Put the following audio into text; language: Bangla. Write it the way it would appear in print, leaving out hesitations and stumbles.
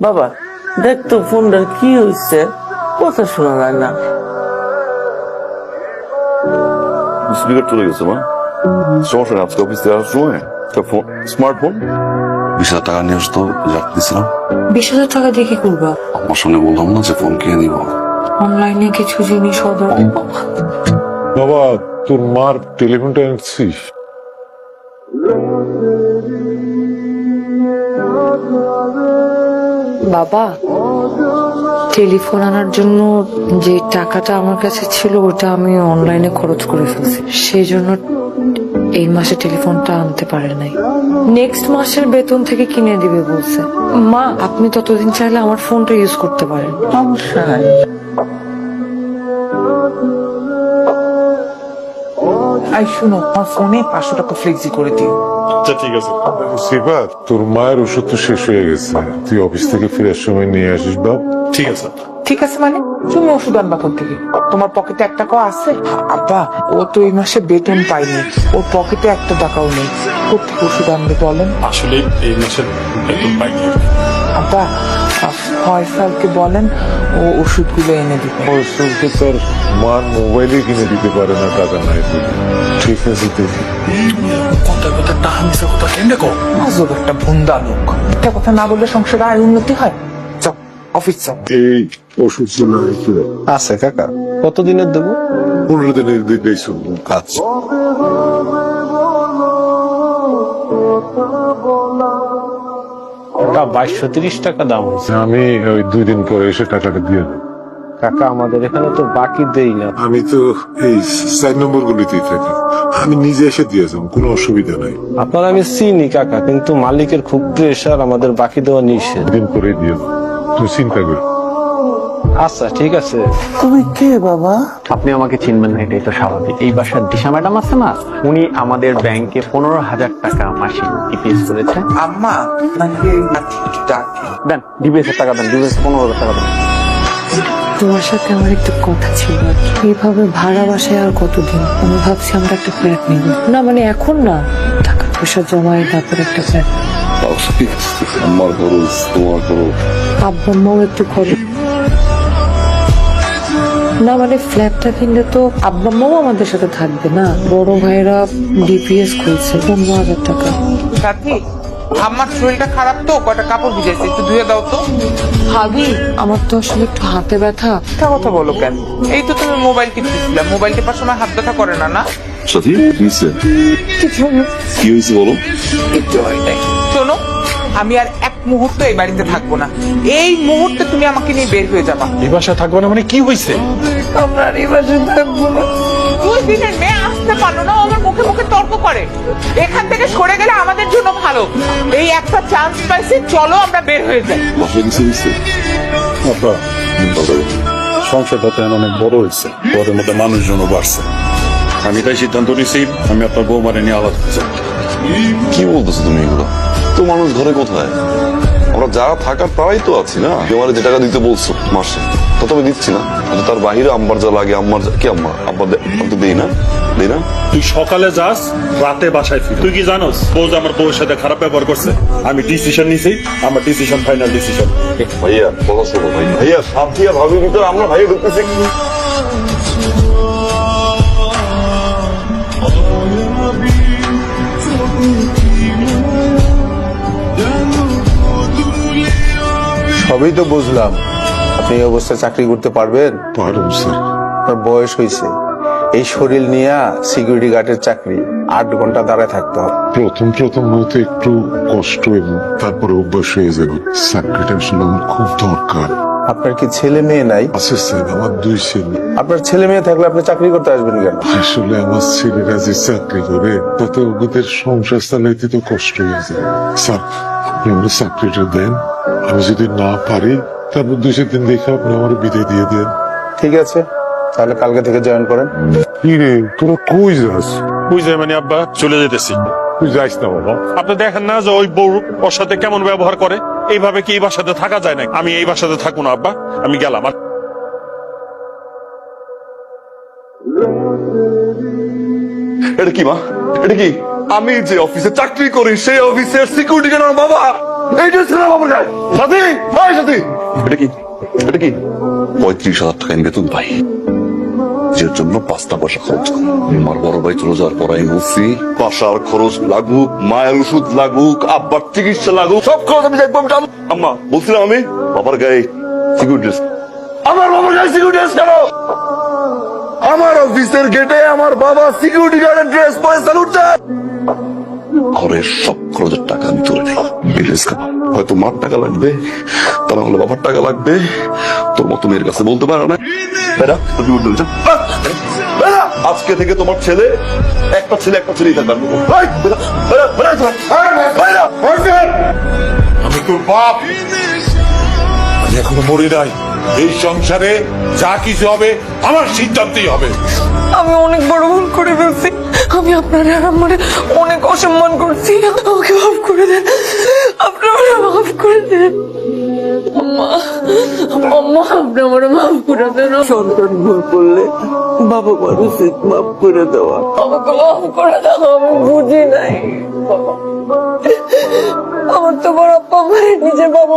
বাবা দেখ তো ফোনটার কি হয়েছে, কথা শোনা যায় না। স্পিকার চলে গেছে মা, সমস্যা নেই। আজকে অফিস থেকে আসার সময় একটা ফোন, স্মার্টফোন 20,000 টাকা নিয়ে আসতো, রাখতেছিলাম। 20,000 টাকা দিয়ে কি করবা? আমার সঙ্গে বললাম না যে ফোন কিনে দিব। অনলাইনে কিছু জিনিস অর্ডার। বাবা তোর মার টেলিফোনটা এনেছিস? বাবা, টেলিফোন আনার জন্য যে টাকাটা আমার কাছে ছিল ওটা আমি অনলাইনে খরচ করে ফেলছি, সেই জন্য এই মাসে টেলিফোনটা আনতে পারে নাই। নেক্সট মাসের বেতন থেকে কিনে দিবে বলছে। মা, আপনি ততদিন চাইলে আমার ফোনটা ইউজ করতে পারেন। সমস্যা নাই। আই শুনো, আমার ফোনে 500 টাকা ফ্লেক্সি করে দিও। আচ্ছা ঠিক আছে। শিবা, তোর মায়ের ওষুধ তো শেষ হয়ে গেছে, তুই অফিস থেকে ফেরার সময় নিয়ে আসিস বাপ। ঠিক আছে। ঠিক আছে মানে তুমি ওষুধ আনবা কোথা থেকে? তোমার পকেটে 1 টাকাও আছে? আব্বা, ও তো এই মাসে বেতন পায়নি, ওর পকেটে 1 টাকাও নেই, কোথেকে ওষুধ আনবে বলেন? আসলে এই মাসের বেতন পাইনি। আব্বা, ফয়সালকে বলেন ও ওষুধগুলো এনে দিতে। ফয়সলকে তোর মার মোবাইলে কিনে দিতে পারে না, টাকা নাই বলে। ঠিক আছে দেখি। কথা কথা টাকা মিশা কথা কেন কো? আজব একটা ভুন্দা লোক, একটা কথা না বললে সংসারে আয় উন্নতি হয়। যাও অফিস যাও। এই ওষুধগুলো একটু আছে কাকা, কতদিনের দেবো? 15 দিনের দিকেই শুনবো কাজ। কাকা 2230 টাকা দাম হয়েছে। আমি ওই 2 দিন পরে এসে টাকাটা দিয়ে দেবো। কাকা আমাদের এখানে তো বাকি দেই না। আমি তো এই 4 নম্বর গুলিতেই থাকি, আমি নিজে এসে দিয়ে যাবো, কোনো অসুবিধা নাই। আপনার আমি চিনি কাকা, কিন্তু মালিকের খুব প্রেশার, আমাদের বাকি দেওয়া নিষেধ। দিন করে দিয়ে দেবো, তুই চিন্তা কর। আচ্ছা ঠিক আছে। তুমি কে বাবা? আপনি আমাকে চিনবেন না, এটাই তো স্বাভাবিক। এই বাসার দিশা ম্যাডাম আছে না, উনি আমাদের ব্যাংকে 15,000 টাকা মাসিক ডিপিএস করেছে। আম্মা নাকি ডাকে? দেন ডিপিএস এর টাকা দেন, ডিপিএস 15,000 টাকা দেন। তোমার সাথে আমার একটা কথা ছিল আর কি। এইভাবে ভাড়া বাসায় আর কতদিন? আমি ভাবছি আমরা একটা ফ্ল্যাট নিব। না মানে এখন না, টাকা পয়সা জমায় তারপর একটা ফ্ল্যাট। আমার খরচ, তোমার খরচ। আব্বা আম্মাও একটু খরচ। না মানে ফ্ল্যাটটা কিনলে তো আব্বা আম্মাও আমাদের সাথে থাকবে না। বড় ভাইরা ডিপিএস খুলছে 15,000 টাকা। সাথী, আমার শরীরটা খারাপ তো, কয়টা কাপড় ভিজেছে, একটু ধুয়ে দাও তো। ভাবি, আমার তো আসলে একটু হাতে ব্যথা। মিথ্যা কথা বলো কেন? এই তো তুমি মোবাইল টিপতেছিলা, মোবাইল টিপার সময় হাত ব্যথা করে না? না সাথী কি হয়েছে? কি হয়েছে বলো? একটু হয় নাই। শোনো, আমি আর 1 মুহূর্ত এই বাড়িতে থাকবো না। এই মুহূর্তে তুমি আমাকে নিয়ে বের হয়ে যাবা। এই বাসা থাকবো না মানে কি হয়েছে? আমরা আর এই বাসায় থাকবো না। 2 দিনের মেয়ে আসতে পারলো না, ও আমার মুখে মুখে তর্ক করে। এখান থেকে সরে গেলে আমাদের জন্য ভালো। এই একটা চান্স পাইছি, চলো আমরা বের হয়ে যাই। বাসায় কিছু হয়েছে? আব্বা, সংসারটা তো এখন অনেক বড় হয়েছে, ওদের মধ্যে মানুষজনও বাড়ছে। আমি তাই সিদ্ধান্ত নিয়েছি আমি আপনার বৌমারে নিয়ে আলাদা হতে চাই। কি বলতেছো তুমি এগুলো? তো মানুষ ঘরে কোথায়? আমরা যারা থাকার তারাই তো আছি না। তোমার যে টাকা দিতে বলছো মাসে, তা তো আমি দিচ্ছি না। কিন্তু তার বাহিরে আম্মার যা লাগে, আম্মার কি আম্মা আব্বা তো দেই না, দেই না। তুই সকালে যাস, রাতে বাসায় ফির। তুই কি জানোস বউ যে আমার বউয়ের সাথে খারাপ ব্যবহার করছে? আমি ডিসিশন নিছি, আমার ডিসিশন ফাইনাল ডিসিশন। ভাইয়া কথা শোনো ভাই, ভাইয়া সাথী আর ভাবির ভিতরে আমরা ভাইয়া ঢুকতেছি। সবই তো বুঝলাম, আপনি এই অবস্থায় চাকরি করতে পারবেন? পারুম স্যার। আপনার বয়স হয়েছে, এই শরীর নিয়ে সিকিউরিটি গার্ডের চাকরি 8 ঘন্টা দাঁড়ায় থাকতে হবে। প্রথম হয়তো একটু কষ্ট, এবং তারপরে অভ্যাস হয়ে যাবে। চাকরিটা আসলে আমার খুব দরকার। আপনার কি ছেলে মেয়ে নাই? আছে স্যার, আমার 2 ছেলে। আপনার ছেলে মেয়ে থাকলে আপনি চাকরি করতে আসবেন কেন? আসলে আমার ছেলেরা যে চাকরি করে তাতে ওদের সংসার চালাইতে তো কষ্ট হয়ে যায়। স্যার আপনি আমার চাকরিটা দেন, আমি যদি না পারি তারপর 2 দিন দেখে আপনি আমার বিদায় দিয়ে দেন। ঠিক আছে, তাহলে কালকে থেকে জয়েন করেন। কি রে, তোরা কই যাস? বুঝ যায় মানে আব্বা, চলে যেতেছি। তুই যাইস না বাবা। আপনি দেখেন না যে ওই বউ ওর সাথে কেমন ব্যবহার করে? এইভাবে কি এই বাসাতে থাকা যায় না? আমি এই বাসাতে থাকবো না আব্বা, আমি গেলাম। এটা কি মা? এটা কি? আমি যে অফিসে চাকরি করি সেই অফিসের সিকিউরিটি গার্ড আমার বাবা। এই ড্রেস কেন বাবার গায়ে? সাথী, এই সাথী, এটা কি? এটা কি? 35,000 টাকা আমি বেতন পাই, যে জন্য 5টা পয়সা খরচ করি। আমার বড় ভাই চলে যাওয়ার পর আমি বলছি বাসার খরচ লাগুক, মায়ের ওষুধ লাগুক, আব্বার চিকিৎসা লাগুক, সব খরচ আমি দেখবো। আম্মা বলছিলাম আমি বাবার গায়ে সিকিউরিটি ড্রেস। আমার বাবার গায়ে সিকিউরিটি ড্রেস কেন? আমার অফিসের গেটে আমার বাবা সিকিউরিটি গার্ডের ড্রেস পরে স্যালুট দেয়। ঘরের সব খরচের টাকা আমি তুলে নেই। এই ড্রেস কেন? হয়তো মার টাকা লাগবে, তা না হলে বাবার টাকা লাগবে। তোর মতো মেয়ের কাছে বলতে পারো না। বেটা, তুই উঠে যা। বেটা, আজকে থেকে তোমার ছেলে একটা ছেলেই থাকবে। এই, বেটা, বেটা, বেটা, বেটা, বেটা। আমি তোর বাপ, আমি এখনো মরি নাই। এই সংসারে যা কিছু হবে আমার সিদ্ধান্তই হবে। আমি অনেক বড় ভুল করে ফেলছি। আমি আপনার আর আমার অনেক অসম্মান করছি। আমাকে মাফ করে দেন, আপনারা মাফ করে দেন। আম্মা, আম্মা, আপনি আমার মাফ করে দেন। সন্তান ভুল করলে বাবা মার উচিত মাফ করে দেওয়া। আমাকে মাফ করে দাও, আমি বুঝি নাই। আমার তো বড় আপ্পা আমার নিজের বাবা